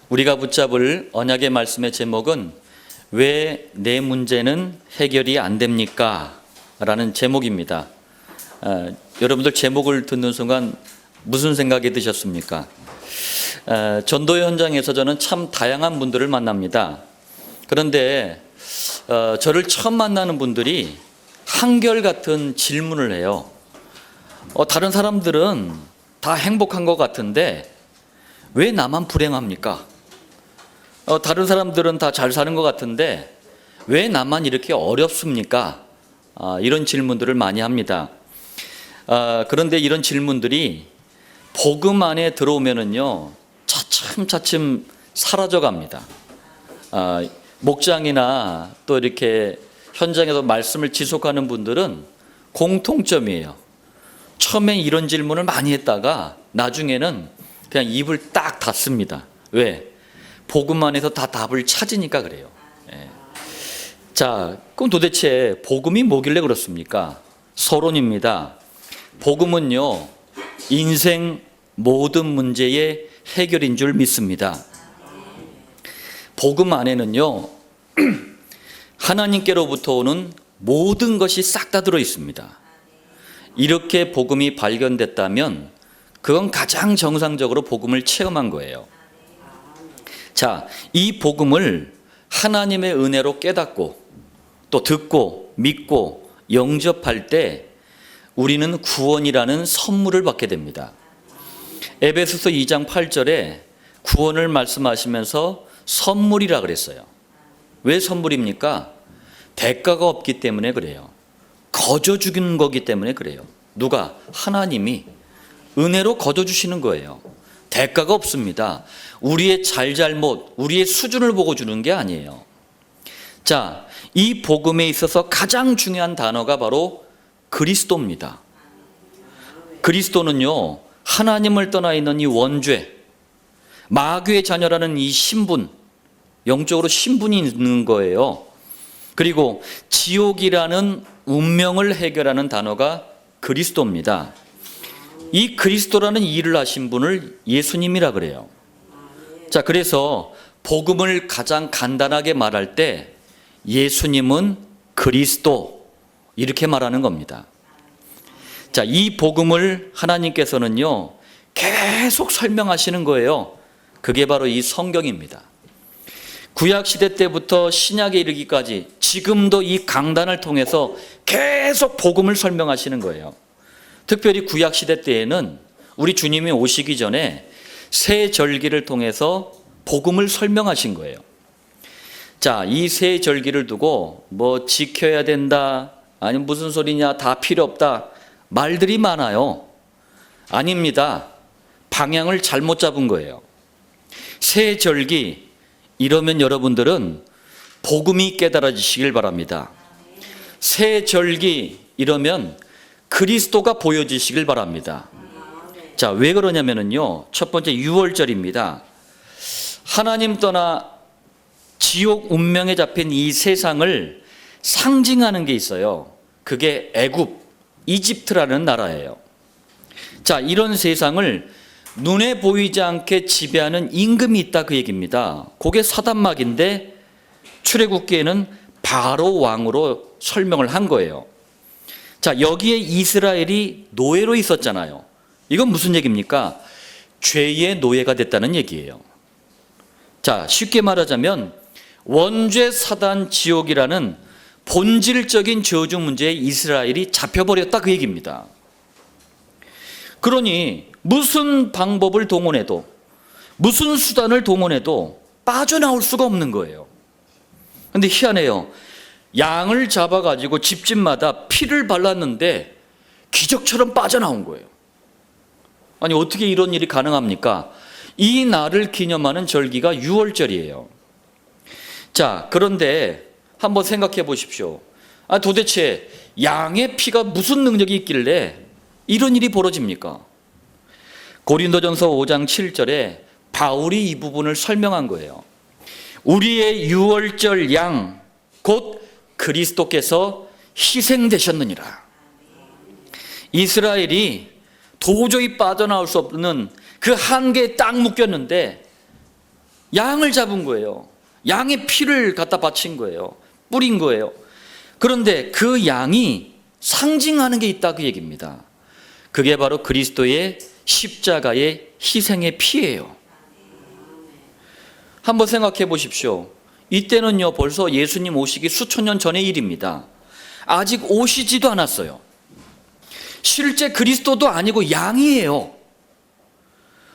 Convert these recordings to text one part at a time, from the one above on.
우리가 붙잡을 언약의 말씀의 제목은 왜 내 문제는 해결이 안 됩니까? 라는 제목입니다. 여러분들 제목을 듣는 순간 무슨 생각이 드셨습니까? 전도 현장에서 저는 참 다양한 분들을 만납니다. 그런데 저를 처음 만나는 분들이 한결같은 질문을 해요. 다른 사람들은 다 행복한 것 같은데 왜 나만 불행합니까? 다른 사람들은 다 잘 사는 것 같은데 왜 나만 이렇게 어렵습니까? 이런 질문들을 많이 합니다. 그런데 이런 질문들이 복음 안에 들어오면은요, 차츰차츰 사라져 갑니다. 목장이나 또 이렇게 현장에서 말씀을 지속하는 분들은 공통점이에요. 처음에 이런 질문을 많이 했다가 나중에는 그냥 입을 딱 닫습니다. 왜? 복음 안에서 다 답을 찾으니까 그래요. 자, 그럼 도대체 복음이 뭐길래 그렇습니까? 서론입니다. 복음은요, 인생 모든 문제의 해결인 줄 믿습니다. 복음 안에는요, 하나님께로부터 오는 모든 것이 싹 다 들어 있습니다. 이렇게 복음이 발견됐다면 그건 가장 정상적으로 복음을 체험한 거예요. 자, 이 복음을 하나님의 은혜로 깨닫고 또 듣고 믿고 영접할 때 우리는 구원이라는 선물을 받게 됩니다. 에베소서 2장 8절에 구원을 말씀하시면서 선물이라 그랬어요. 왜 선물입니까? 대가가 없기 때문에 그래요. 거저 주는 거기 때문에 그래요. 누가? 하나님이 은혜로 거저 주시는 거예요. 대가가 없습니다. 우리의 잘잘못, 우리의 수준을 보고 주는 게 아니에요. 자, 이 복음에 있어서 가장 중요한 단어가 바로 그리스도입니다. 그리스도는요, 하나님을 떠나 있는 이 원죄, 마귀의 자녀라는 이 신분, 영적으로 신분이 있는 거예요. 그리고 지옥이라는 운명을 해결하는 단어가 그리스도입니다. 이 그리스도라는 일을 하신 분을 예수님이라 그래요. 자, 그래서 복음을 가장 간단하게 말할 때 예수님은 그리스도 이렇게 말하는 겁니다. 자, 이 복음을 하나님께서는요, 계속 설명하시는 거예요. 그게 바로 이 성경입니다. 구약시대 때부터 신약에 이르기까지 지금도 이 강단을 통해서 계속 복음을 설명하시는 거예요. 특별히 구약시대 때에는 우리 주님이 오시기 전에 새 절기를 통해서 복음을 설명하신 거예요. 자, 이 새 절기를 두고 뭐 지켜야 된다, 아니면 무슨 소리냐, 다 필요 없다, 말들이 많아요. 아닙니다. 방향을 잘못 잡은 거예요. 새 절기, 이러면 여러분들은 복음이 깨달아지시길 바랍니다. 새 절기, 이러면 그리스도가 보여지시길 바랍니다. 자, 왜 그러냐면요, 첫 번째 6월절입니다. 하나님 떠나 지옥 운명에 잡힌 이 세상을 상징하는 게 있어요. 그게 애굽, 이집트라는 나라예요. 자, 이런 세상을 눈에 보이지 않게 지배하는 임금이 있다, 그 얘기입니다. 그게 사단막인데 출애굽기에는 바로 왕으로 설명을 한 거예요. 자, 여기에 이스라엘이 노예로 있었잖아요. 이건 무슨 얘기입니까? 죄의 노예가 됐다는 얘기예요. 자, 쉽게 말하자면 원죄 사단 지옥이라는 본질적인 저주 문제에 이스라엘이 잡혀버렸다, 그 얘기입니다. 그러니 무슨 방법을 동원해도, 무슨 수단을 동원해도 빠져나올 수가 없는 거예요. 그런데 희한해요. 양을 잡아가지고 집집마다 피를 발랐는데 기적처럼 빠져나온 거예요. 아니, 어떻게 이런 일이 가능합니까? 이 날을 기념하는 절기가 6월절이에요. 자, 그런데 한번 생각해 보십시오. 도대체 양의 피가 무슨 능력이 있길래 이런 일이 벌어집니까? 고린도전서 5장 7절에 바울이 이 부분을 설명한 거예요. 우리의 6월절 양, 곧 그리스도께서 희생되셨느니라. 이스라엘이 도저히 빠져나올 수 없는 그 한계에 딱 묶였는데 양을 잡은 거예요. 양의 피를 갖다 바친 거예요. 뿌린 거예요. 그런데 그 양이 상징하는 게 있다, 그 얘기입니다. 그게 바로 그리스도의 십자가의 희생의 피예요. 한번 생각해 보십시오. 이때는요, 벌써 예수님 오시기 수천 년 전의 일입니다. 아직 오시지도 않았어요. 실제 그리스도도 아니고 양이에요.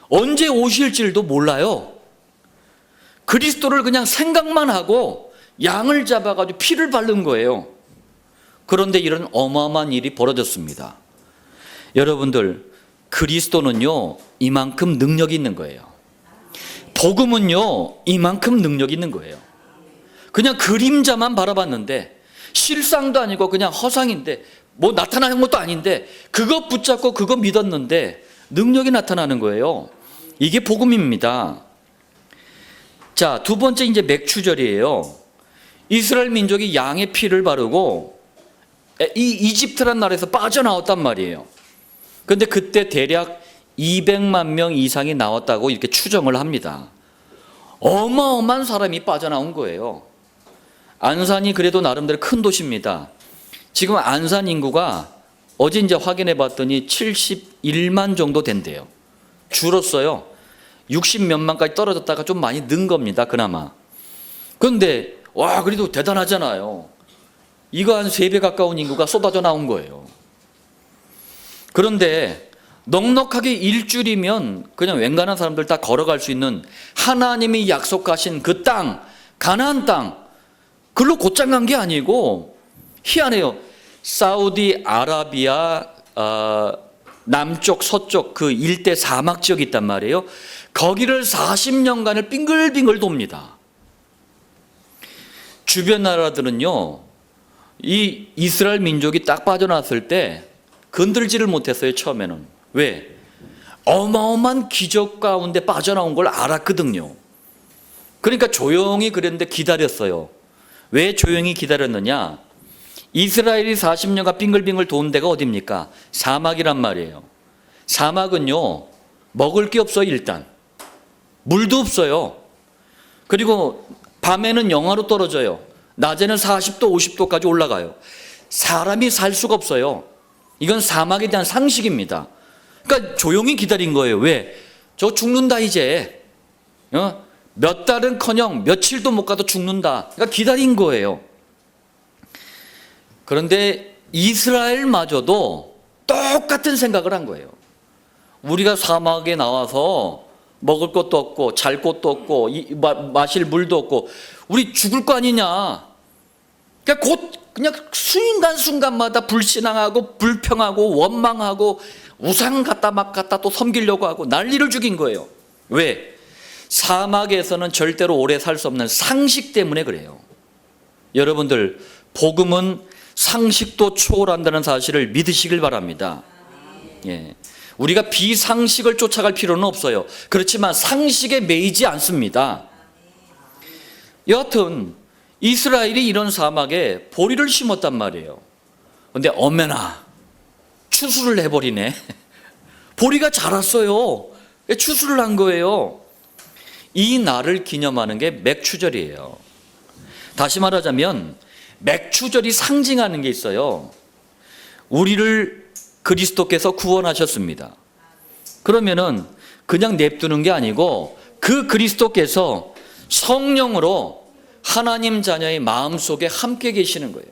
언제 오실지도 몰라요. 그리스도를 그냥 생각만 하고 양을 잡아가지고 피를 바른 거예요. 그런데 이런 어마어마한 일이 벌어졌습니다. 여러분들, 그리스도는요, 이만큼 능력이 있는 거예요. 복음은요, 이만큼 능력이 있는 거예요. 그냥 그림자만 바라봤는데, 실상도 아니고 그냥 허상인데, 뭐 나타나는 것도 아닌데, 그거 붙잡고 그거 믿었는데 능력이 나타나는 거예요. 이게 복음입니다. 자, 두 번째 이제 맥추절이에요. 이스라엘 민족이 양의 피를 바르고 이 이집트란 나라에서 빠져나왔단 말이에요. 그런데 그때 대략 200만 명 이상이 나왔다고 이렇게 추정을 합니다. 어마어마한 사람이 빠져나온 거예요. 안산이 그래도 나름대로 큰 도시입니다. 지금 안산 인구가 어제 이제 확인해 봤더니 71만 정도 된대요. 줄었어요. 60몇만까지 떨어졌다가 좀 많이 는 겁니다, 그나마. 그런데 와, 그래도 대단하잖아요. 이거 한 3배 가까운 인구가 쏟아져 나온 거예요. 그런데 넉넉하게 일주일이면 그냥 웬간한 사람들 다 걸어갈 수 있는 하나님이 약속하신 그 땅, 가나안 땅, 그걸로 곧장 간 게 아니고 희한해요. 사우디아라비아 남쪽 서쪽 그 일대 사막 지역이 있단 말이에요. 거기를 40년간을 빙글빙글 돕니다. 주변 나라들은요, 이 이스라엘 민족이 딱 빠져나왔을 때 건들지를 못했어요, 처음에는. 왜? 어마어마한 기적 가운데 빠져나온 걸 알았거든요. 그러니까 조용히 그랬는데 기다렸어요. 왜 조용히 기다렸느냐? 이스라엘이 40년간 빙글빙글 도는 데가 어딥니까? 사막이란 말이에요. 사막은요, 먹을 게 없어요. 일단 물도 없어요. 그리고 밤에는 영하로 떨어져요. 낮에는 40도 50도까지 올라가요. 사람이 살 수가 없어요. 이건 사막에 대한 상식입니다. 그러니까 조용히 기다린 거예요. 왜? 저 죽는다 이제. 몇 달은커녕 며칠도 못 가도 죽는다. 그러니까 기다린 거예요. 그런데 이스라엘마저도 똑같은 생각을 한 거예요. 우리가 사막에 나와서 먹을 것도 없고 잘 곳도 없고 마실 물도 없고 우리 죽을 거 아니냐. 그러니까 곧 그냥 순간순간마다 불신앙하고 불평하고 원망하고 우상 갖다 막 갖다 또 섬기려고 하고 난리를 죽인 거예요. 왜? 사막에서는 절대로 오래 살 수 없는 상식 때문에 그래요. 여러분들, 복음은 상식도 초월한다는 사실을 믿으시길 바랍니다. 예. 우리가 비상식을 쫓아갈 필요는 없어요. 그렇지만 상식에 매이지 않습니다. 여하튼 이스라엘이 이런 사막에 보리를 심었단 말이에요. 그런데 어메나 추수를 해버리네. 보리가 자랐어요. 추수를 한 거예요. 이 날을 기념하는 게 맥추절이에요. 다시 말하자면 맥추절이 상징하는 게 있어요. 우리를 그리스도께서 구원하셨습니다. 그러면은 그냥 냅두는 게 아니고 그 그리스도께서 성령으로 하나님 자녀의 마음속에 함께 계시는 거예요.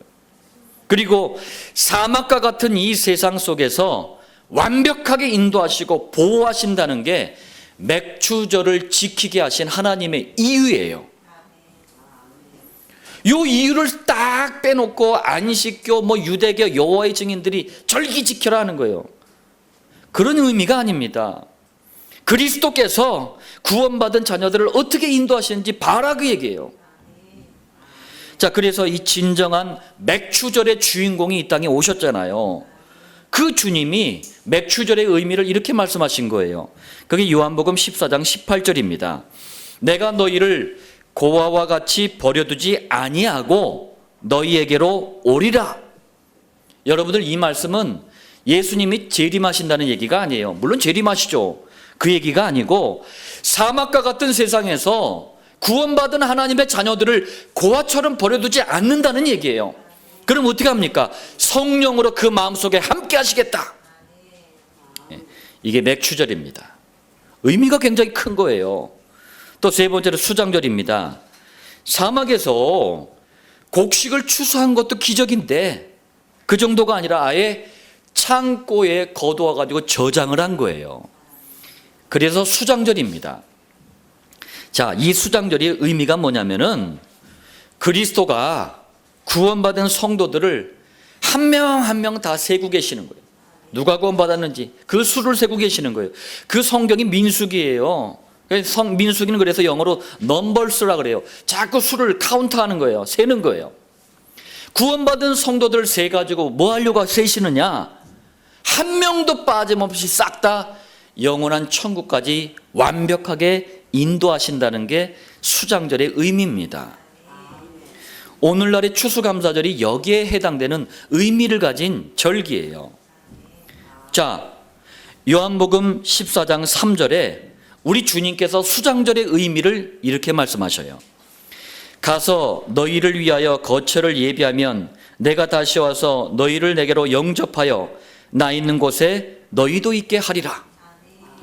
그리고 사막과 같은 이 세상 속에서 완벽하게 인도하시고 보호하신다는 게 맥추절을 지키게 하신 하나님의 이유예요. 이 이유를 딱 빼놓고 안식교, 유대교, 여호와의 증인들이 절기 지켜라 하는 거예요. 그런 의미가 아닙니다. 그리스도께서 구원받은 자녀들을 어떻게 인도하시는지 봐라 그 얘기예요. 자, 그래서 이 진정한 맥추절의 주인공이 이 땅에 오셨잖아요. 그 주님이 맥추절의 의미를 이렇게 말씀하신 거예요. 그게 요한복음 14장 18절입니다. 내가 너희를 고아와 같이 버려두지 아니하고 너희에게로 오리라. 여러분들, 이 말씀은 예수님이 재림하신다는 얘기가 아니에요. 물론 재림하시죠. 그 얘기가 아니고 사막과 같은 세상에서 구원받은 하나님의 자녀들을 고아처럼 버려두지 않는다는 얘기예요. 그럼 어떻게 합니까? 성령으로 그 마음속에 함께 하시겠다. 이게 맥추절입니다. 의미가 굉장히 큰 거예요. 또 세 번째로 수장절입니다. 사막에서 곡식을 추수한 것도 기적인데 그 정도가 아니라 아예 창고에 거두어 가지고 저장을 한 거예요. 그래서 수장절입니다. 자, 이 수장절의 의미가 뭐냐면은 그리스도가 구원받은 성도들을 한 명 한 명 다 세고 계시는 거예요. 누가 구원받았는지 그 수를 세고 계시는 거예요. 그 성경이 민수기예요. 민수기는 그래서 영어로 넘버스라 그래요. 자꾸 수를 카운트하는 거예요. 세는 거예요. 구원받은 성도들 세 가지고 뭐 하려고 세시느냐? 한 명도 빠짐없이 싹 다 영원한 천국까지 완벽하게 인도하신다는 게 수장절의 의미입니다. 오늘날의 추수감사절이 여기에 해당되는 의미를 가진 절기예요. 자, 요한복음 14장 3절에 우리 주님께서 수장절의 의미를 이렇게 말씀하셔요. 가서 너희를 위하여 거처를 예비하면 내가 다시 와서 너희를 내게로 영접하여 나 있는 곳에 너희도 있게 하리라.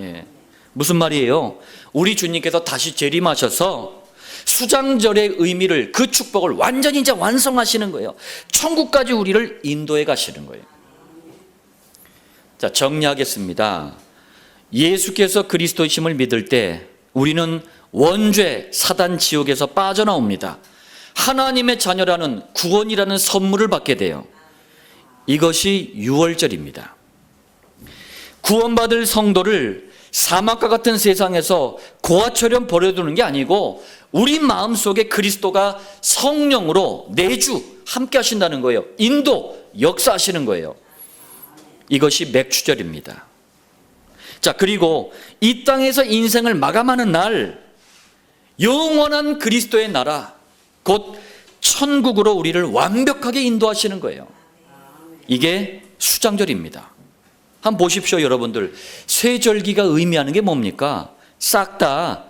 예. 무슨 말이에요? 우리 주님께서 다시 재림하셔서 수장절의 의미를, 그 축복을 완전히 이제 완성하시는 거예요. 천국까지 우리를 인도해 가시는 거예요. 자, 정리하겠습니다. 예수께서 그리스도이심을 믿을 때 우리는 원죄, 사단, 지옥에서 빠져나옵니다. 하나님의 자녀라는 구원이라는 선물을 받게 돼요. 이것이 유월절입니다. 구원받을 성도를 사막과 같은 세상에서 고아처럼 버려두는 게 아니고 우리 마음속에 그리스도가 성령으로 내주 함께 하신다는 거예요. 인도, 역사하시는 거예요. 이것이 맥추절입니다. 자, 그리고 이 땅에서 인생을 마감하는 날 영원한 그리스도의 나라, 곧 천국으로 우리를 완벽하게 인도하시는 거예요. 이게 수장절입니다. 한번 보십시오, 여러분들. 세절기가 의미하는 게 뭡니까? 싹 다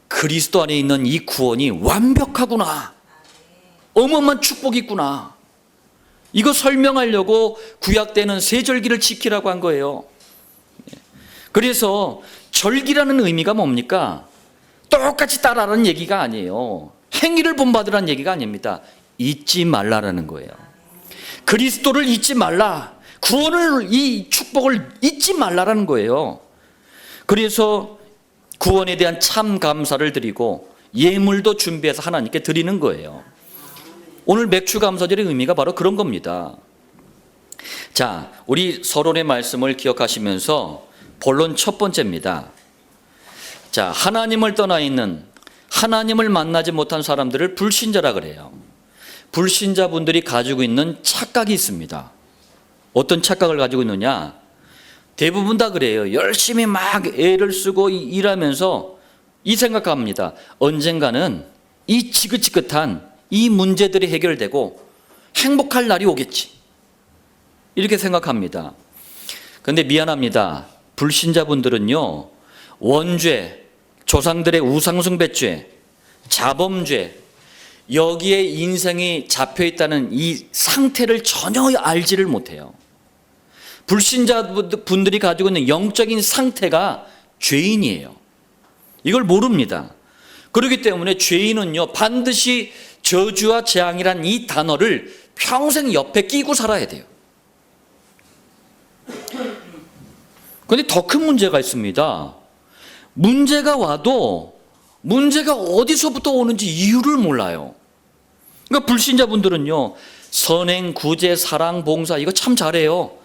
그리스도 안에 있는 이 구원이 완벽하구나, 어마어마한 축복이 있구나, 이거 설명하려고 구약 때는 세절기를 지키라고 한 거예요. 그래서 절기라는 의미가 뭡니까? 똑같이 따라하는 얘기가 아니에요. 행위를 본받으라는 얘기가 아닙니다. 잊지 말라라는 거예요. 그리스도를 잊지 말라, 구원을, 이 축복을 잊지 말라라는 거예요. 그래서 구원에 대한 참 감사를 드리고 예물도 준비해서 하나님께 드리는 거예요. 오늘 맥추감사절의 의미가 바로 그런 겁니다. 자, 우리 서론의 말씀을 기억하시면서 본론 첫 번째입니다. 자, 하나님을 떠나 있는, 하나님을 만나지 못한 사람들을 불신자라 그래요. 불신자분들이 가지고 있는 착각이 있습니다. 어떤 착각을 가지고 있느냐? 대부분 다 그래요. 열심히 막 애를 쓰고 일하면서 이 생각합니다. 언젠가는 이 지긋지긋한 이 문제들이 해결되고 행복할 날이 오겠지, 이렇게 생각합니다. 그런데 미안합니다. 불신자분들은요, 원죄, 조상들의 우상숭배죄, 자범죄, 여기에 인생이 잡혀있다는 이 상태를 전혀 알지를 못해요. 불신자분들이 가지고 있는 영적인 상태가 죄인이에요. 이걸 모릅니다. 그렇기 때문에 죄인은요, 반드시 저주와 재앙이란 이 단어를 평생 옆에 끼고 살아야 돼요. 그런데 더 큰 문제가 있습니다. 문제가 와도 문제가 어디서부터 오는지 이유를 몰라요. 그러니까 불신자분들은요, 선행, 구제, 사랑, 봉사 이거 참 잘해요.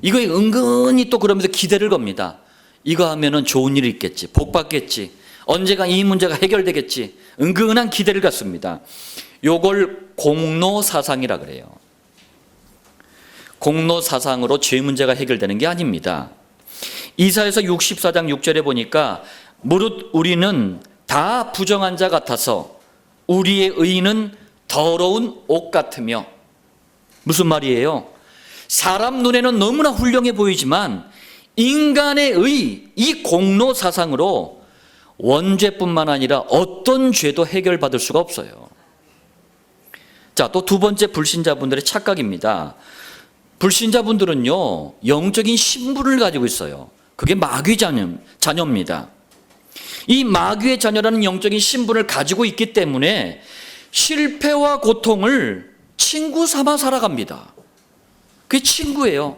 이거에 은근히 또 그러면서 기대를 겁니다. 이거 하면은 좋은 일이 있겠지, 복 받겠지, 언젠가 이 문제가 해결되겠지, 은근한 기대를 갖습니다. 요걸 공로사상이라 그래요. 공로사상으로 죄 문제가 해결되는 게 아닙니다. 이사야서 64장 6절에 보니까 무릇 우리는 다 부정한 자 같아서 우리의 의는 더러운 옷 같으며, 무슨 말이에요? 사람 눈에는 너무나 훌륭해 보이지만 인간의 의, 이 공로사상으로 원죄뿐만 아니라 어떤 죄도 해결받을 수가 없어요. 자, 또 두 번째 불신자분들의 착각입니다. 불신자분들은요, 영적인 신분을 가지고 있어요. 그게 마귀 자녀입니다. 이 마귀의 자녀라는 영적인 신분을 가지고 있기 때문에 실패와 고통을 친구 삼아 살아갑니다. 그게 친구예요.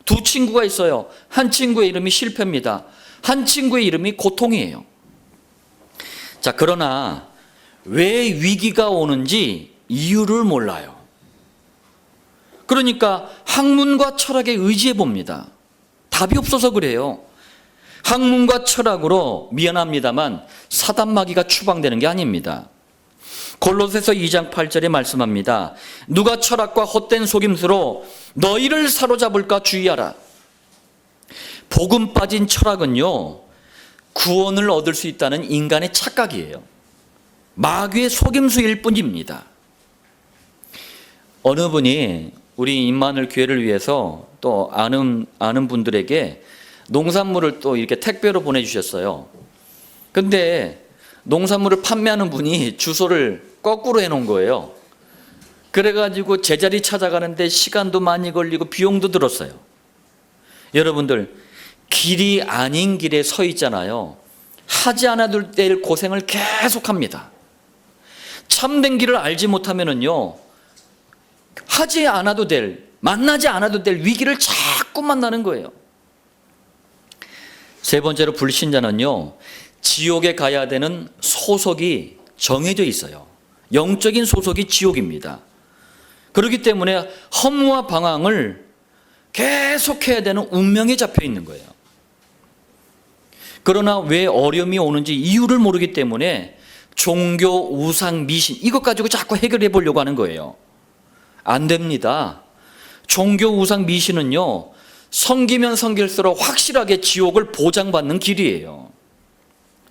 두 친구가 있어요. 한 친구의 이름이 실패입니다. 한 친구의 이름이 고통이에요. 자, 그러나 왜 위기가 오는지 이유를 몰라요. 그러니까 학문과 철학에 의지해 봅니다. 답이 없어서 그래요. 학문과 철학으로 미안합니다만 사단마귀가 추방되는 게 아닙니다. 골로새서 2장 8절에 말씀합니다. 누가 철학과 헛된 속임수로 너희를 사로잡을까 주의하라. 복음 빠진 철학은요, 구원을 얻을 수 있다는 인간의 착각이에요. 마귀의 속임수일 뿐입니다. 어느 분이 우리 임마누엘 교회를 위해서 또 아는 분들에게 농산물을 또 이렇게 택배로 보내주셨어요. 근데 농산물을 판매하는 분이 주소를 거꾸로 해놓은 거예요. 그래가지고 제자리 찾아가는데 시간도 많이 걸리고 비용도 들었어요. 여러분들, 길이 아닌 길에 서 있잖아요. 하지 않아도 될 고생을 계속합니다. 참된 길을 알지 못하면은요, 하지 않아도 될, 만나지 않아도 될 위기를 자꾸 만나는 거예요. 세 번째로 불신자는요, 지옥에 가야 되는 소속이 정해져 있어요. 영적인 소속이 지옥입니다. 그렇기 때문에 허무와 방황을 계속해야 되는 운명에 잡혀 있는 거예요. 그러나 왜 어려움이 오는지 이유를 모르기 때문에 종교, 우상, 미신 이것 가지고 자꾸 해결해 보려고 하는 거예요. 안 됩니다. 종교, 우상, 미신은요, 섬기면 섬길수록 확실하게 지옥을 보장받는 길이에요.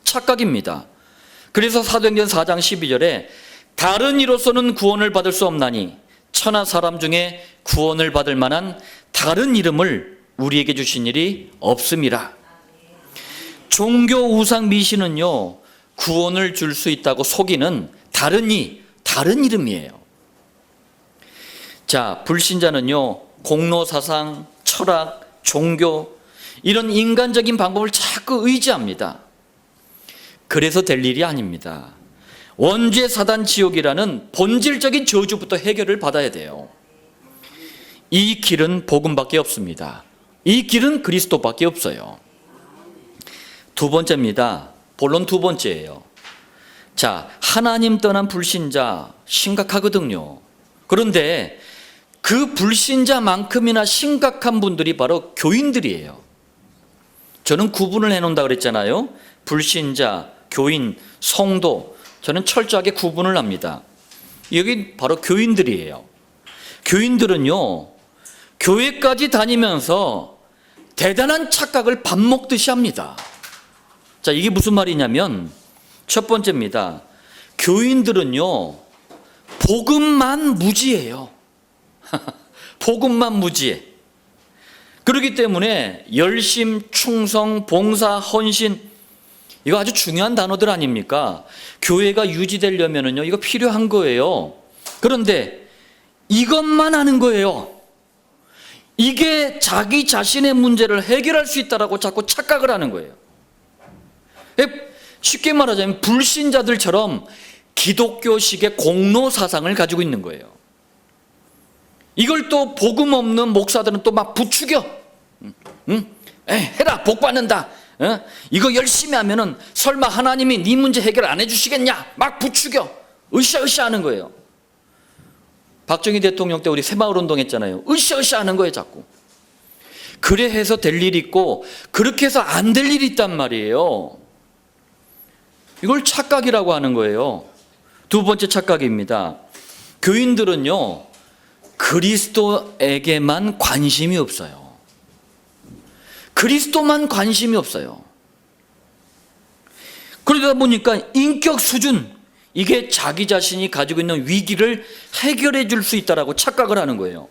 착각입니다. 그래서 사도행전 4장 12절에 다른 이로서는 구원을 받을 수 없나니 천하 사람 중에 구원을 받을 만한 다른 이름을 우리에게 주신 일이 없음이라. 종교, 우상, 미신은요, 구원을 줄 수 있다고 속이는 다른 이름이에요. 자, 불신자는요, 공로사상, 철학, 종교 이런 인간적인 방법을 자꾸 의지합니다. 그래서 될 일이 아닙니다. 원죄, 사단, 지옥이라는 본질적인 저주부터 해결을 받아야 돼요. 이 길은 복음밖에 없습니다. 이 길은 그리스도밖에 없어요. 두 번째입니다. 본론 두 번째예요. 자, 하나님 떠난 불신자 심각하거든요. 그런데 그 불신자만큼이나 심각한 분들이 바로 교인들이에요. 저는 구분을 해놓는다 그랬잖아요. 불신자, 교인, 성도, 저는 철저하게 구분을 합니다. 여기 바로 교인들이에요. 교인들은요, 교회까지 다니면서 대단한 착각을 밥 먹듯이 합니다. 자, 이게 무슨 말이냐면 첫 번째입니다. 교인들은요, 복음만 무지해요. 복음만 무지해. 그렇기 때문에 열심, 충성, 봉사, 헌신 이거 아주 중요한 단어들 아닙니까? 교회가 유지되려면요, 이거 필요한 거예요. 그런데 이것만 하는 거예요. 이게 자기 자신의 문제를 해결할 수 있다라고 자꾸 착각을 하는 거예요. 쉽게 말하자면 불신자들처럼 기독교식의 공로 사상을 가지고 있는 거예요. 이걸 또 복음 없는 목사들은 또 막 부추겨. 해라, 복 받는다. 이거 열심히 하면은 설마 하나님이 네 문제 해결 안 해주시겠냐? 막 부추겨. 으쌰으쌰 하는 거예요. 박정희 대통령 때 우리 새마을운동 했잖아요. 으쌰으쌰 하는 거예요, 자꾸. 그래 해서 될 일이 있고 그렇게 해서 안 될 일이 있단 말이에요. 이걸 착각이라고 하는 거예요. 두 번째 착각입니다. 교인들은요, 그리스도에게만 관심이 없어요. 그리스도만 관심이 없어요. 그러다 보니까 인격 수준, 이게 자기 자신이 가지고 있는 위기를 해결해 줄 수 있다라고 착각을 하는 거예요.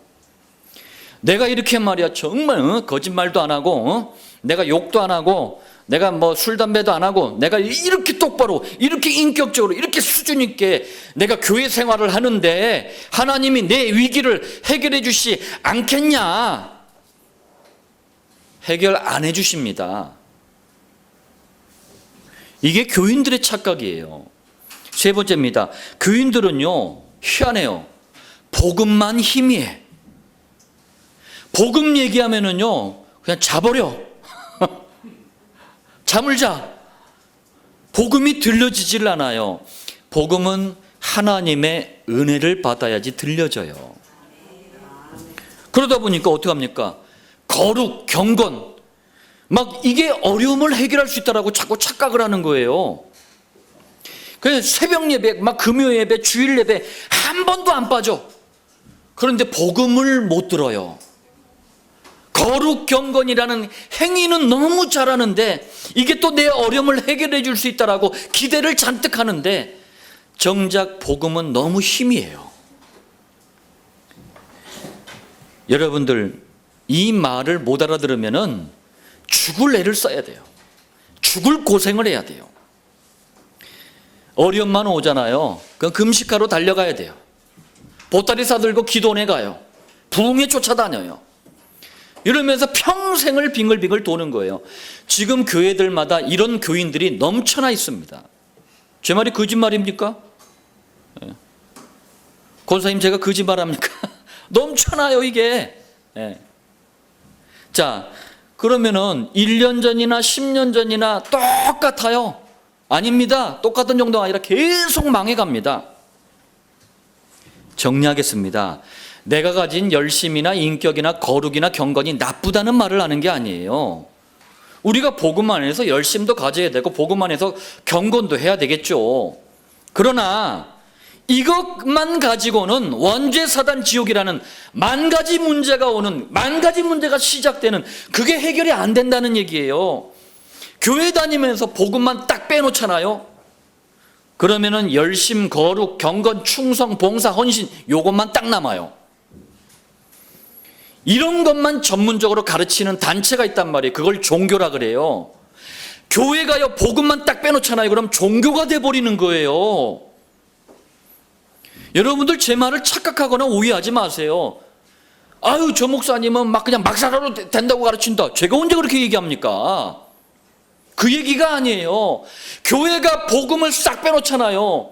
내가 이렇게 말이야 정말 거짓말도 안 하고 내가 욕도 안 하고 내가 뭐 술 담배도 안 하고 내가 이렇게 똑바로 이렇게 인격적으로 이렇게 수준 있게 내가 교회 생활을 하는데 하나님이 내 위기를 해결해 주시 않겠냐? 해결 안 해 주십니다. 이게 교인들의 착각이에요. 세 번째입니다. 교인들은요, 희한해요. 복음만 희미해. 복음 얘기하면은요, 그냥 자버려. 잠을 자. 복음이 들려지질 않아요. 복음은 하나님의 은혜를 받아야지 들려져요. 그러다 보니까 어떻게 합니까? 거룩, 경건, 막 이게 어려움을 해결할 수 있다라고 자꾸 착각을 하는 거예요. 그래서 새벽 예배, 막 금요 예배, 주일 예배 한 번도 안 빠져. 그런데 복음을 못 들어요. 거룩 경건이라는 행위는 너무 잘하는데 이게 또 내 어려움을 해결해 줄 수 있다라고 기대를 잔뜩 하는데 정작 복음은 너무 희미해요. 여러분들 이 말을 못 알아들으면은 죽을 애를 써야 돼요. 죽을 고생을 해야 돼요. 어려움만 오잖아요. 그럼 금식하러 달려가야 돼요. 보따리 싸들고 기도원에 가요. 부흥에 쫓아다녀요. 이러면서 평생을 빙글빙글 도는 거예요. 지금 교회들마다 이런 교인들이 넘쳐나 있습니다. 제 말이 거짓말입니까? 네. 권사님 제가 거짓말합니까? 넘쳐나요 이게. 네. 자, 그러면은 1년 전이나 10년 전이나 똑같아요? 아닙니다. 똑같은 정도가 아니라 계속 망해갑니다. 정리하겠습니다. 내가 가진 열심이나 인격이나 거룩이나 경건이 나쁘다는 말을 하는 게 아니에요. 우리가 복음 안에서 열심도 가져야 되고 복음 안에서 경건도 해야 되겠죠. 그러나 이것만 가지고는 원죄 사단 지옥이라는 만 가지 문제가 오는, 만 가지 문제가 시작되는, 그게 해결이 안 된다는 얘기예요. 교회 다니면서 복음만 딱 빼놓잖아요. 그러면은 열심, 거룩, 경건, 충성, 봉사, 헌신 요것만 딱 남아요. 이런 것만 전문적으로 가르치는 단체가 있단 말이에요. 그걸 종교라 그래요. 교회가요 복음만 딱 빼놓잖아요. 그럼 종교가 돼버리는 거예요. 여러분들 제 말을 착각하거나 오해하지 마세요. 아유 저 목사님은 막 그냥 막 살아도 된다고 가르친다. 제가 언제 그렇게 얘기합니까? 그 얘기가 아니에요. 교회가 복음을 싹 빼놓잖아요.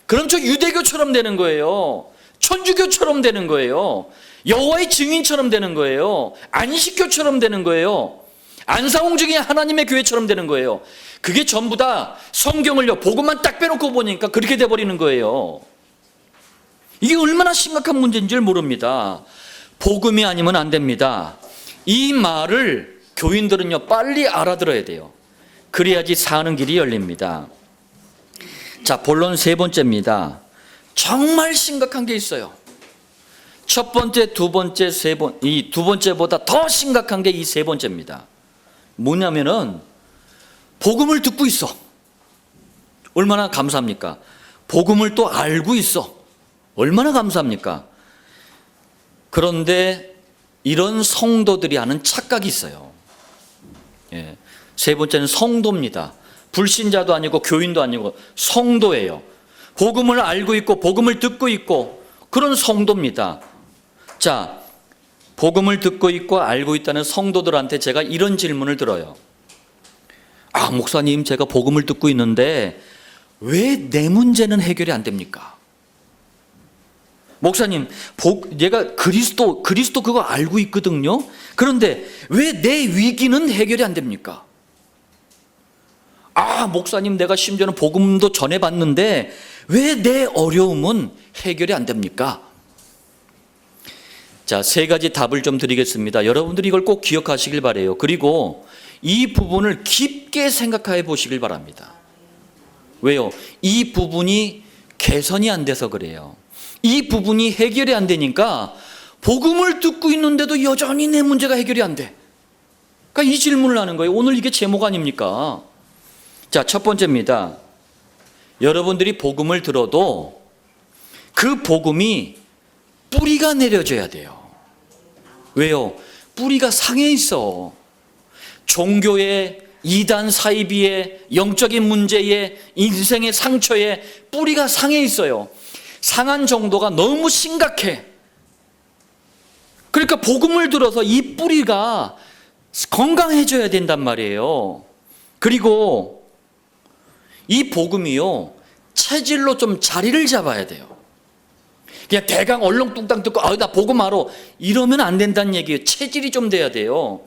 그럼 저 유대교처럼 되는 거예요. 천주교처럼 되는 거예요. 여호와의 증인처럼 되는 거예요. 안식교처럼 되는 거예요. 안상홍중의 하나님의 교회처럼 되는 거예요. 그게 전부 다 성경을요 복음만 딱 빼놓고 보니까 그렇게 돼버리는 거예요. 이게 얼마나 심각한 문제인지를 모릅니다. 복음이 아니면 안 됩니다. 이 말을 교인들은요 빨리 알아들어야 돼요. 그래야지 사는 길이 열립니다. 자, 본론 세 번째입니다. 정말 심각한 게 있어요. 첫 번째, 두 번째, 세 번, 이 두 번째보다 더 심각한 게 이 세 번째입니다. 뭐냐면은 복음을 듣고 있어. 얼마나 감사합니까? 복음을 또 알고 있어. 얼마나 감사합니까? 그런데 이런 성도들이 하는 착각이 있어요. 예. 세 번째는 성도입니다. 불신자도 아니고 교인도 아니고 성도예요. 복음을 알고 있고 복음을 듣고 있고 그런 성도입니다. 자, 복음을 듣고 있고 알고 있다는 성도들한테 제가 이런 질문을 들어요. 아, 목사님 제가 복음을 듣고 있는데 왜 내 문제는 해결이 안 됩니까? 목사님, 얘가 그리스도 그거 알고 있거든요. 그런데 왜 내 위기는 해결이 안 됩니까? 아, 목사님 내가 심지어는 복음도 전해봤는데 왜 내 어려움은 해결이 안 됩니까? 자, 세 가지 답을 좀 드리겠습니다. 여러분들이 이걸 꼭 기억하시길 바라요. 그리고 이 부분을 깊게 생각해 보시길 바랍니다. 왜요? 이 부분이 개선이 안 돼서 그래요. 이 부분이 해결이 안 되니까 복음을 듣고 있는데도 여전히 내 문제가 해결이 안 돼. 그러니까 이 질문을 하는 거예요. 오늘 이게 제목 아닙니까? 자, 첫 번째입니다. 여러분들이 복음을 들어도 그 복음이 뿌리가 내려져야 돼요. 왜요? 뿌리가 상해 있어. 종교의 이단 사이비의 영적인 문제에 인생의 상처에 뿌리가 상해 있어요. 상한 정도가 너무 심각해. 그러니까 복음을 들어서 이 뿌리가 건강해져야 된단 말이에요. 그리고 이 복음이요, 체질로 좀 자리를 잡아야 돼요. 그냥 대강 얼렁뚱땅 듣고 나 복음하러 이러면 안 된다는 얘기예요. 체질이 좀 돼야 돼요.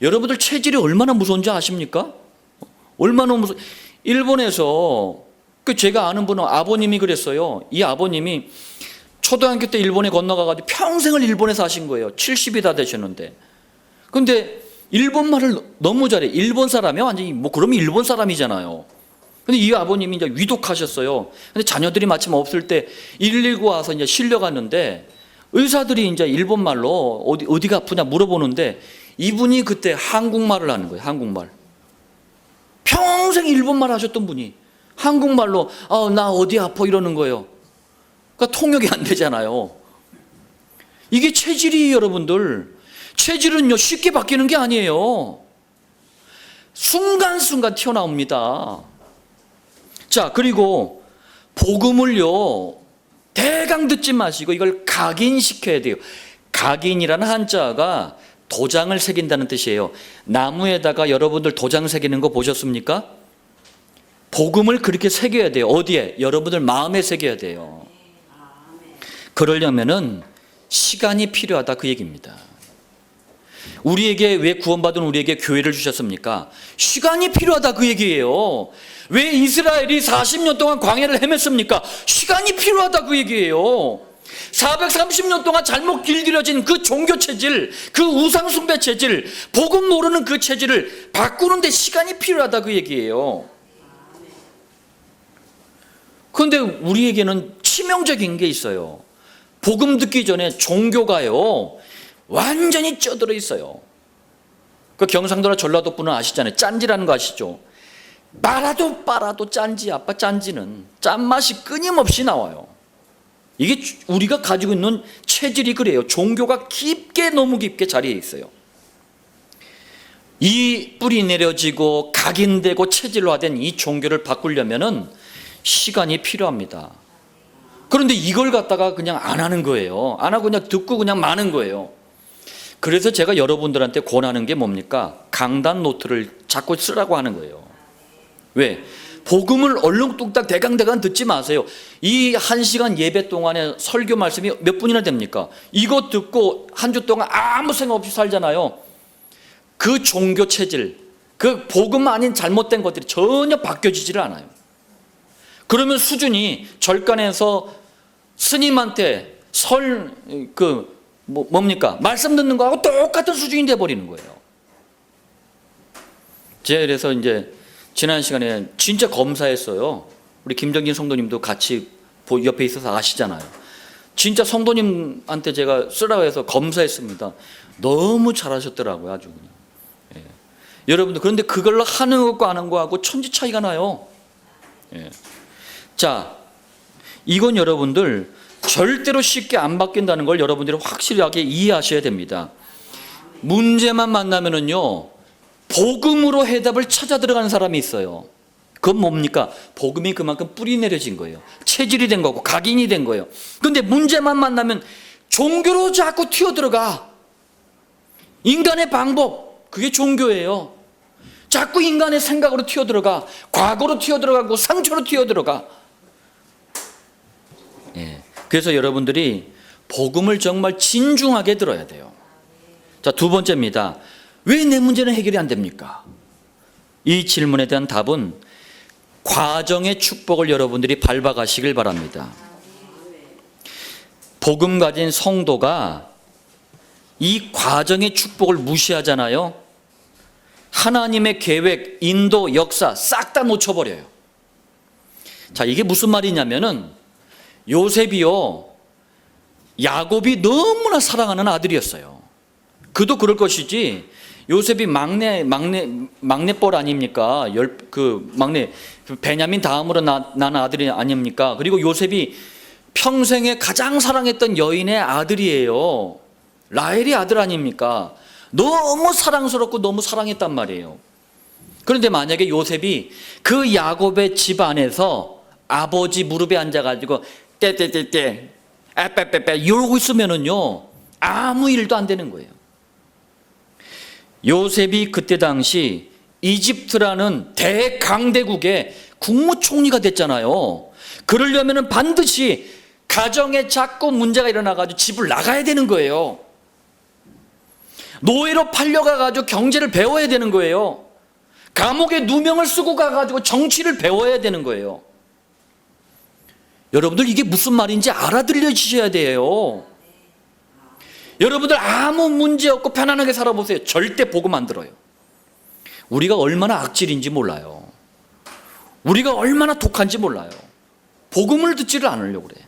여러분들 체질이 얼마나 무서운지 아십니까? 얼마나 무서워. 일본에서 제가 아는 분은 아버님이 그랬어요. 이 아버님이 초등학교 때 일본에 건너가가지고 평생을 일본에 사신 거예요. 70이 다 되셨는데. 근데 일본말을 너무 잘해. 일본 사람이 완전히 그러면 일본 사람이잖아요. 근데 이 아버님이 이제 위독하셨어요. 근데 자녀들이 마침 없을 때 119 와서 이제 실려갔는데 의사들이 이제 일본말로 어디가 아프냐 물어보는데 이분이 그때 한국말을 하는 거예요. 한국말. 평생 일본말 하셨던 분이 한국말로 나 어디 아파 이러는 거예요. 그러니까 통역이 안 되잖아요. 이게 체질이 여러분들, 체질은요 쉽게 바뀌는 게 아니에요. 순간순간 튀어나옵니다. 자, 그리고 복음을요 대강 듣지 마시고 이걸 각인시켜야 돼요. 각인이라는 한자가 도장을 새긴다는 뜻이에요. 나무에다가 여러분들 도장 새기는 거 보셨습니까? 복음을 그렇게 새겨야 돼요. 어디에? 여러분들 마음에 새겨야 돼요. 그러려면은 시간이 필요하다 그 얘기입니다. 우리에게 왜 구원받은 우리에게 교회를 주셨습니까? 시간이 필요하다 그 얘기예요. 왜 이스라엘이 40년 동안 광야를 헤맸습니까? 시간이 필요하다 그 얘기예요. 430년 동안 잘못 길들여진 그 종교 체질, 그 우상 숭배 체질, 복음 모르는 그 체질을 바꾸는데 시간이 필요하다 그 얘기예요. 그런데 우리에게는 치명적인 게 있어요. 복음 듣기 전에 종교가요 완전히 쪄들어 있어요. 그 경상도나 전라도 분은 아시잖아요. 짠지라는 거 아시죠? 빨아도 짠지, 아빠 짠지는 짠맛이 끊임없이 나와요. 이게 우리가 가지고 있는 체질이 그래요. 종교가 깊게, 너무 깊게 자리에 있어요. 이 뿌리 내려지고 각인되고 체질화된 이 종교를 바꾸려면은 시간이 필요합니다. 그런데 이걸 갖다가 그냥 안 하는 거예요. 안 하고 그냥 듣고 그냥 마는 거예요. 그래서 제가 여러분들한테 권하는 게 뭡니까? 강단 노트를 자꾸 쓰라고 하는 거예요. 왜? 복음을 얼렁뚱땅 대강대강 듣지 마세요. 이 1시간 예배 동안에 설교 말씀이 몇 분이나 됩니까? 이거 듣고 한 주 동안 아무 생각 없이 살잖아요. 그 종교 체질, 그 복음 아닌 잘못된 것들이 전혀 바뀌어지지를 않아요. 그러면 수준이 절간에서 스님한테 뭡니까? 말씀 듣는 거하고 똑같은 수준이 돼버리는 거예요. 제가 그래서 이제 지난 시간에 진짜 검사했어요. 우리 김정진 성도님도 같이 옆에 있어서 아시잖아요. 진짜 성도님한테 제가 쓰라고 해서 검사했습니다. 너무 잘하셨더라고요. 아주 그냥. 예. 여러분들 그런데 그걸로 하는 것과 안 하는 거하고 천지 차이가 나요. 예. 자, 이건 여러분들 절대로 쉽게 안 바뀐다는 걸 여러분들이 확실하게 이해하셔야 됩니다. 문제만 만나면은요 복음으로 해답을 찾아 들어가는 사람이 있어요. 그건 뭡니까? 복음이 그만큼 뿌리 내려진 거예요. 체질이 된 거고 각인이 된 거예요. 그런데 문제만 만나면 종교로 자꾸 튀어들어가. 인간의 방법, 그게 종교예요. 자꾸 인간의 생각으로 튀어들어가. 과거로 튀어들어가고 상처로 튀어들어가. 예. 그래서 여러분들이 복음을 정말 진중하게 들어야 돼요. 자, 두 번째입니다. 왜 내 문제는 해결이 안 됩니까? 이 질문에 대한 답은 과정의 축복을 여러분들이 밟아가시길 바랍니다. 복음 가진 성도가 이 과정의 축복을 무시하잖아요. 하나님의 계획, 인도, 역사 싹 다 놓쳐버려요. 자, 이게 무슨 말이냐면은 요셉이요 야곱이 너무나 사랑하는 아들이었어요. 그도 그럴 것이지 요셉이 막내뻘 아닙니까? 막내 베냐민 다음으로 난 아들이 아닙니까? 그리고 요셉이 평생에 가장 사랑했던 여인의 아들이에요. 라헬의 아들 아닙니까? 너무 사랑스럽고 너무 사랑했단 말이에요. 그런데 만약에 요셉이 그 야곱의 집 안에서 아버지 무릎에 앉아가지고 떼떼떼떼 빼빼빼빼 이러고 있으면은요 아무 일도 안 되는 거예요. 요셉이 그때 당시 이집트라는 대강대국의 국무총리가 됐잖아요. 그러려면은 반드시 가정에 자꾸 문제가 일어나가지고 집을 나가야 되는 거예요. 노예로 팔려가가지고 경제를 배워야 되는 거예요. 감옥에 누명을 쓰고 가가지고 정치를 배워야 되는 거예요. 여러분들 이게 무슨 말인지 알아들려주셔야 돼요. 여러분들 아무 문제 없고 편안하게 살아보세요. 절대 복음 안 들어요. 우리가 얼마나 악질인지 몰라요. 우리가 얼마나 독한지 몰라요. 복음을 듣지를 않으려고 그래.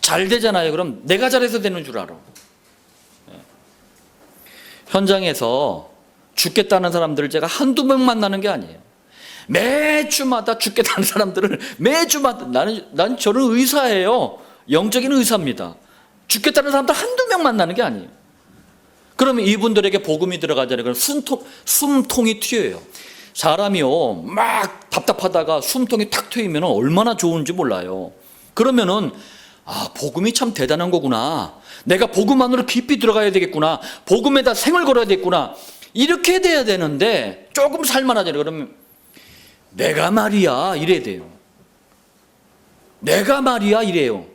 잘 되잖아요. 그럼 내가 잘해서 되는 줄 알아. 현장에서 죽겠다는 사람들을 제가 한두 명 만나는 게 아니에요. 매주마다 죽겠다는 사람들을 매주마다 난 저는 의사예요. 영적인 의사입니다. 죽겠다는 사람들 한두 명 만나는 게 아니에요. 그러면 이분들에게 복음이 들어가잖아요. 그럼 숨통이 튀어요. 사람이요 막 답답하다가 숨통이 탁 트이면 얼마나 좋은지 몰라요. 그러면은 복음이 참 대단한 거구나. 내가 복음 안으로 깊이 들어가야 되겠구나. 복음에다 생을 걸어야 되겠구나. 이렇게 돼야 되는데 조금 살만하잖아요. 그러면 내가 말이야 이래야 돼요. 내가 말이야 이래요.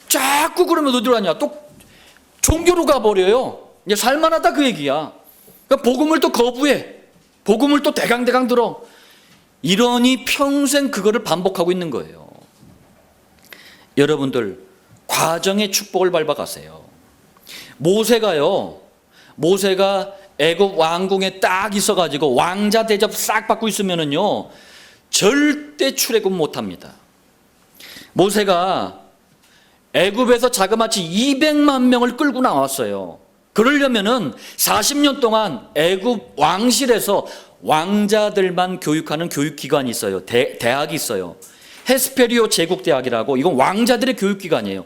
자꾸 그러면 어디로 가냐? 또 종교로 가버려요. 이제 살만하다 그 얘기야. 그러니까 복음을 또 거부해. 복음을 또 대강대강 들어. 이러니 평생 그거를 반복하고 있는 거예요. 여러분들 과정의 축복을 밟아가세요. 모세가 애굽 왕궁에 딱 있어가지고 왕자 대접 싹 받고 있으면은요 절대 출애굽 못합니다. 모세가 애굽에서 자그마치 200만 명을 끌고 나왔어요. 그러려면은 40년 동안 애굽 왕실에서 왕자들만 교육하는 교육기관이 있어요. 대학이 있어요. 헤스페리오 제국대학이라고. 이건 왕자들의 교육기관이에요.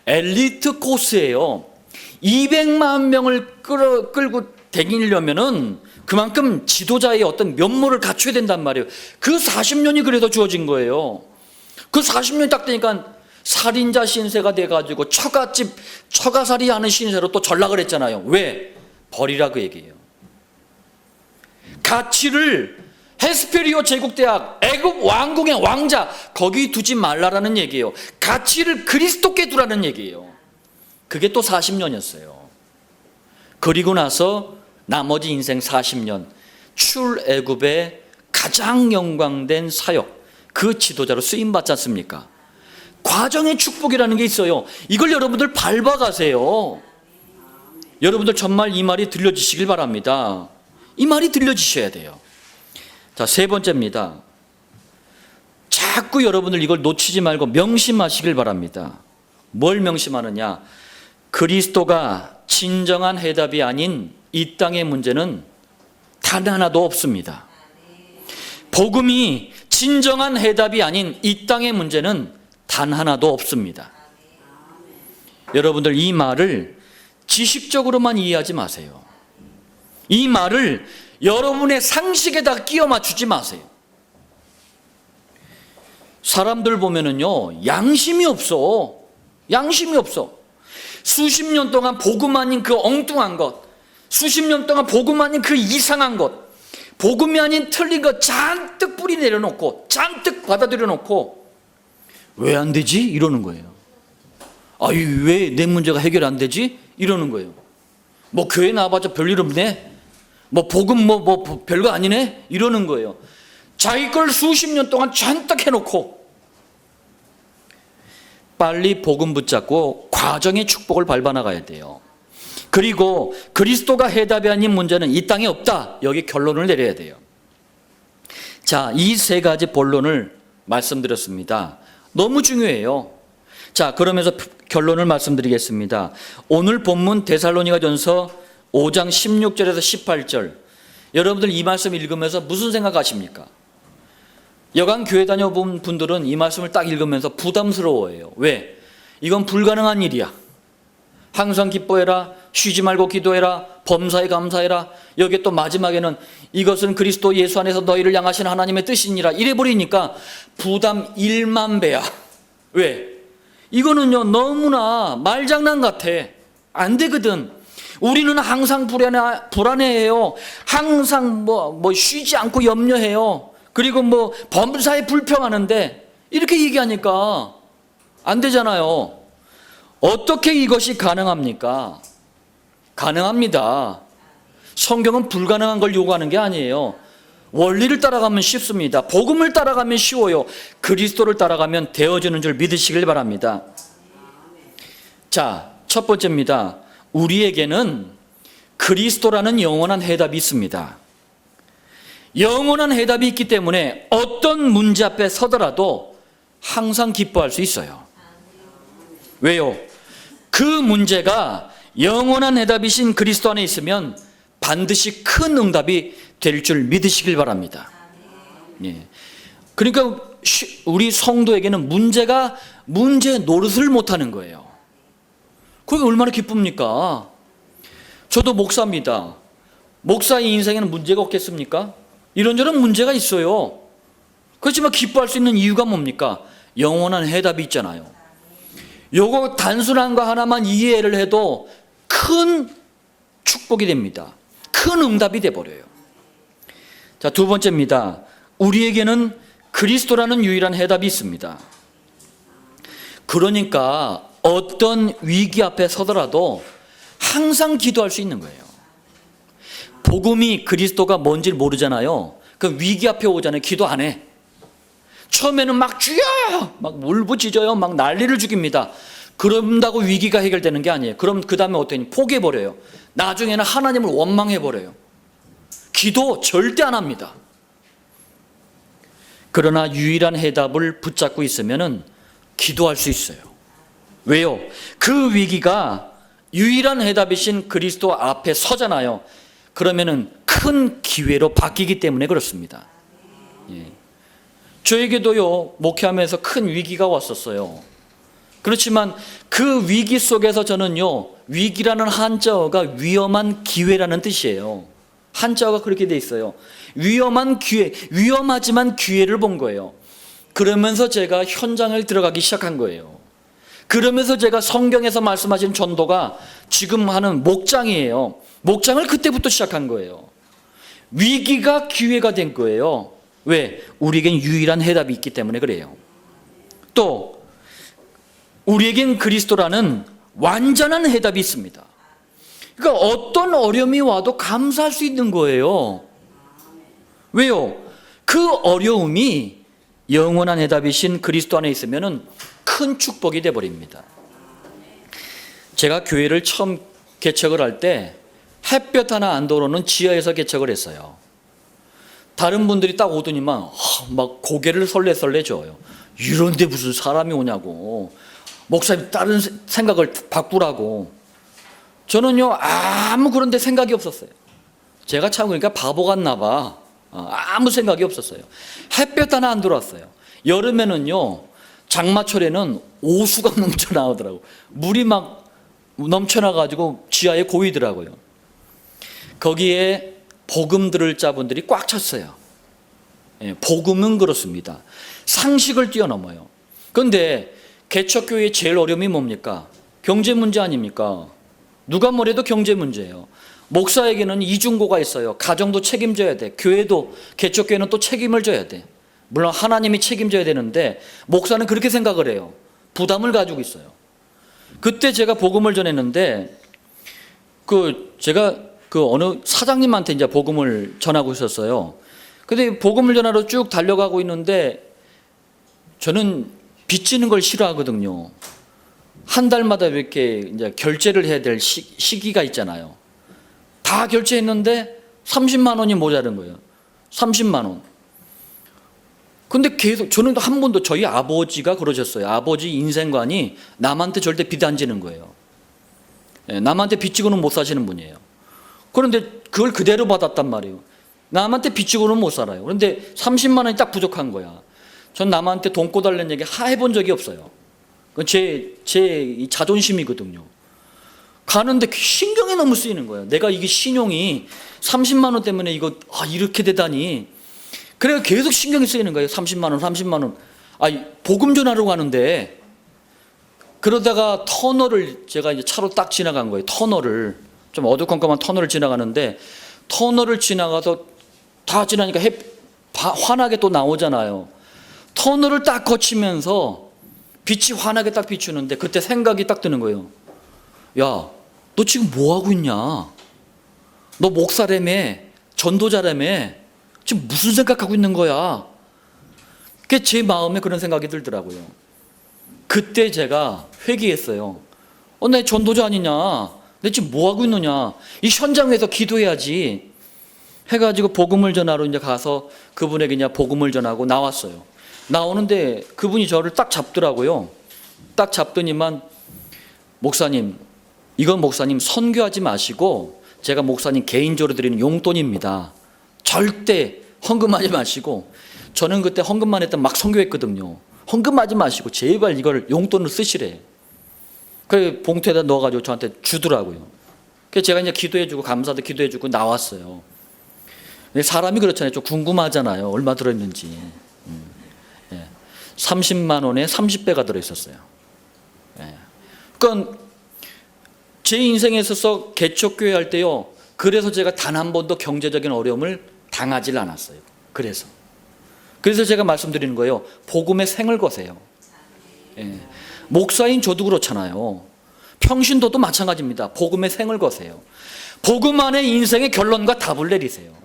엘리트 코스예요. 200만 명을 끌고 다니려면은 그만큼 지도자의 어떤 면모를 갖춰야 된단 말이에요. 그 40년이 그래서 주어진 거예요. 그 40년이 딱 되니까 살인자 신세가 돼가지고 처가살이 하는 신세로 또 전락을 했잖아요. 왜? 버리라 그 얘기예요. 가치를 헤스페리오 제국대학, 애굽 왕궁의 왕자 거기 두지 말라라는 얘기예요. 가치를 그리스도께 두라는 얘기예요. 그게 또 40년이었어요. 그리고 나서 나머지 인생 40년 출애굽의 가장 영광된 사역, 그 지도자로 쓰임받지 않습니까? 과정의 축복이라는 게 있어요. 이걸 여러분들 밟아가세요. 여러분들 정말 이 말이 들려지시길 바랍니다. 이 말이 들려지셔야 돼요. 자, 세 번째입니다. 자꾸 여러분들 이걸 놓치지 말고 명심하시길 바랍니다. 뭘 명심하느냐? 그리스도가 진정한 해답이 아닌 이 땅의 문제는 단 하나도 없습니다. 복음이 진정한 해답이 아닌 이 땅의 문제는 단 하나도 없습니다. 여러분들 이 말을 지식적으로만 이해하지 마세요. 이 말을 여러분의 상식에다 끼워 맞추지 마세요. 사람들 보면은요 양심이 없어. 양심이 없어. 수십 년 동안 복음 아닌 그 엉뚱한 것, 수십 년 동안 복음 아닌 그 이상한 것, 복음이 아닌 틀린 것 잔뜩 뿌리 내려놓고 잔뜩 받아들여 놓고 왜 안 되지? 이러는 거예요. 왜 내 문제가 해결 안 되지? 이러는 거예요. 뭐 교회 나와봤자 별일 없네. 뭐 복음 뭐 별거 아니네. 이러는 거예요. 자기 걸 수십 년 동안 잔뜩 해놓고 빨리 복음 붙잡고 과정의 축복을 밟아 나가야 돼요. 그리고 그리스도가 해답이 아닌 문제는 이 땅에 없다. 여기 결론을 내려야 돼요. 자, 이 세 가지 본론을 말씀드렸습니다. 너무 중요해요. 자, 그러면서 결론을 말씀드리겠습니다. 오늘 본문 데살로니가전서 5장 16절에서 18절. 여러분들 이 말씀 읽으면서 무슨 생각하십니까? 여간 교회 다녀본 분들은 이 말씀을 딱 읽으면서 부담스러워해요. 왜? 이건 불가능한 일이야. 항상 기뻐해라. 쉬지 말고 기도해라. 범사에 감사해라. 여기 또 마지막에는 이것은 그리스도 예수 안에서 너희를 향하신 하나님의 뜻이니라. 이래 버리니까 부담 1만 배야. 왜? 이거는요 너무나 말장난 같아. 안 되거든. 우리는 항상 불안해해요. 항상 뭐 쉬지 않고 염려해요. 그리고 뭐 범사에 불평하는데 이렇게 얘기하니까 안 되잖아요. 어떻게 이것이 가능합니까? 가능합니다. 성경은 불가능한 걸 요구하는 게 아니에요. 원리를 따라가면 쉽습니다. 복음을 따라가면 쉬워요. 그리스도를 따라가면 되어지는 줄 믿으시길 바랍니다. 자, 첫 번째입니다. 우리에게는 그리스도라는 영원한 해답이 있습니다. 영원한 해답이 있기 때문에 어떤 문제 앞에 서더라도 항상 기뻐할 수 있어요. 왜요? 그 문제가 영원한 해답이신 그리스도 안에 있으면 반드시 큰 응답이 될 줄 믿으시길 바랍니다. 예. 그러니까 우리 성도에게는 문제 노릇을 못하는 거예요. 그게 얼마나 기쁩니까? 저도 목사입니다. 목사의 인생에는 문제가 없겠습니까? 이런저런 문제가 있어요. 그렇지만 기뻐할 수 있는 이유가 뭡니까? 영원한 해답이 있잖아요. 요거 단순한 거 하나만 이해를 해도 큰 축복이 됩니다. 큰 응답이 돼버려요. 자, 두 번째입니다. 우리에게는 그리스도라는 유일한 해답이 있습니다. 그러니까 어떤 위기 앞에 서더라도 항상 기도할 수 있는 거예요. 복음이 그리스도가 뭔지 모르잖아요. 그 위기 앞에 오잖아요. 기도 안 해. 처음에는 막 주여! 막 울부짖어요. 막 난리를 죽입니다. 그런다고 위기가 해결되는 게 아니에요. 그럼 그 다음에 어떠니? 포기해버려요. 나중에는 하나님을 원망해버려요. 기도 절대 안 합니다. 그러나 유일한 해답을 붙잡고 있으면은 기도할 수 있어요. 왜요? 그 위기가 유일한 해답이신 그리스도 앞에 서잖아요. 그러면은 큰 기회로 바뀌기 때문에 그렇습니다. 예. 저에게도요, 목회하면서 큰 위기가 왔었어요. 그렇지만 그 위기 속에서 저는요, 위기라는 한자어가 위험한 기회라는 뜻이에요. 한자어가 그렇게 돼 있어요. 위험한 기회, 위험하지만 기회를 본 거예요. 그러면서 제가 현장을 들어가기 시작한 거예요. 그러면서 제가 성경에서 말씀하신 전도가 지금 하는 목장이에요. 목장을 그때부터 시작한 거예요. 위기가 기회가 된 거예요. 왜? 우리에겐 유일한 해답이 있기 때문에 그래요. 또 우리에겐 그리스도라는 완전한 해답이 있습니다. 그러니까 어떤 어려움이 와도 감사할 수 있는 거예요. 왜요? 그 어려움이 영원한 해답이신 그리스도 안에 있으면 큰 축복이 되어버립니다. 제가 교회를 처음 개척을 할 때 햇볕 하나 안 들어오는 지하에서 개척을 했어요. 다른 분들이 딱 오더니만 막 고개를 설레설레 줘요. 이런데 무슨 사람이 오냐고. 목사님 다른 생각을 바꾸라고. 저는요 아무 그런 데 생각이 없었어요. 제가 참 그러니까 바보 같나 봐. 아무 생각이 없었어요. 햇볕 하나 안 들어왔어요. 여름에는요, 장마철에는 오수가 넘쳐 나오더라고요. 물이 막 넘쳐나가지고 지하에 고이더라고요. 거기에 복음 들을 자분들이 꽉 찼어요. 예, 복음은 그렇습니다. 상식을 뛰어넘어요. 그런데 개척교회의 제일 어려움이 뭡니까? 경제 문제 아닙니까? 누가 뭐래도 경제 문제예요. 목사에게는 이중고가 있어요. 가정도 책임져야 돼. 교회도, 개척교회는 또 책임을 져야 돼. 물론 하나님이 책임져야 되는데 목사는 그렇게 생각을 해요. 부담을 가지고 있어요. 그때 제가 복음을 전했는데 제가 어느 사장님한테 이제 복음을 전하고 있었어요. 근데 복음을 전하러 쭉 달려가고 있는데 저는 빚지는 걸 싫어하거든요. 한 달마다 이렇게 이제 결제를 해야 될 시기가 있잖아요. 다 결제했는데 30만 원이 모자른 거예요. 30만 원. 근데 계속 저는 한 번도 저희 아버지가 그러셨어요. 아버지 인생관이 남한테 절대 빚 안 지는 거예요. 남한테 빚지고는 못 사시는 분이에요. 그런데 그걸 그대로 받았단 말이에요. 남한테 빚지고는 못 살아요. 그런데 30만 원이 딱 부족한 거야. 전 남한테 돈 꿔달라는 얘기 해본 적이 없어요. 그건 제 자존심이거든요. 가는데 신경이 너무 쓰이는 거예요. 내가 이게 신용이 30만 원 때문에 이거 이렇게 되다니. 그래서 계속 신경이 쓰이는 거예요. 30만 원, 30만 원. 복음 전하러 가는데 그러다가 터널을 제가 이제 차로 딱 지나간 거예요. 터널을 좀 어두컴컴한 터널을 지나가는데 터널을 지나가서 다 지나니까 환하게 또 나오잖아요. 터널을 딱 거치면서 빛이 환하게 딱 비추는데 그때 생각이 딱 드는 거예요. 야, 너 지금 뭐 하고 있냐? 너 목사라며, 전도자라며, 지금 무슨 생각하고 있는 거야? 그게 제 마음에 그런 생각이 들더라고요. 그때 제가 회개했어요. 내 전도자 아니냐? 내 지금 뭐 하고 있느냐? 이 현장에서 기도해야지. 해가지고 복음을 전하러 이제 가서 그분에게 이제 복음을 전하고 나왔어요. 나오는데 그분이 저를 딱 잡더라고요. 딱 잡더니만, 목사님, 이건 목사님 선교하지 마시고 제가 목사님 개인적으로 드리는 용돈입니다. 절대 헌금하지 마시고, 저는 그때 헌금만 했던 막 선교했거든요. 헌금하지 마시고 제발 이걸 용돈으로 쓰시래. 그 봉투에다 넣어가지고 저한테 주더라고요. 그래서 제가 이제 기도해주고 감사도 기도해주고 나왔어요. 사람이 그렇잖아요. 좀 궁금하잖아요. 얼마 들어있는지. 30만 원에 30배가 들어있었어요. 그러니까 제 인생에 있어서 개척교회 할 때요, 그래서 제가 단 한 번도 경제적인 어려움을 당하질 않았어요. 그래서 제가 말씀드리는 거예요. 복음의 생을 거세요. 목사인 저도 그렇잖아요. 평신도도 마찬가지입니다. 복음의 생을 거세요. 복음 안에 인생의 결론과 답을 내리세요.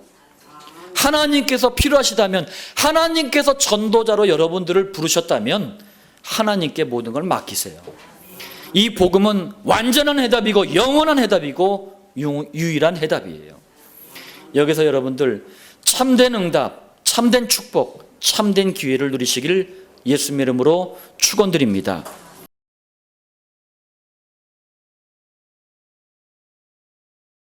하나님께서 필요하시다면, 하나님께서 전도자로 여러분들을 부르셨다면 하나님께 모든 걸 맡기세요. 이 복음은 완전한 해답이고 영원한 해답이고 유일한 해답이에요. 여기서 여러분들 참된 응답, 참된 축복, 참된 기회를 누리시길 예수님의 이름으로 축원드립니다.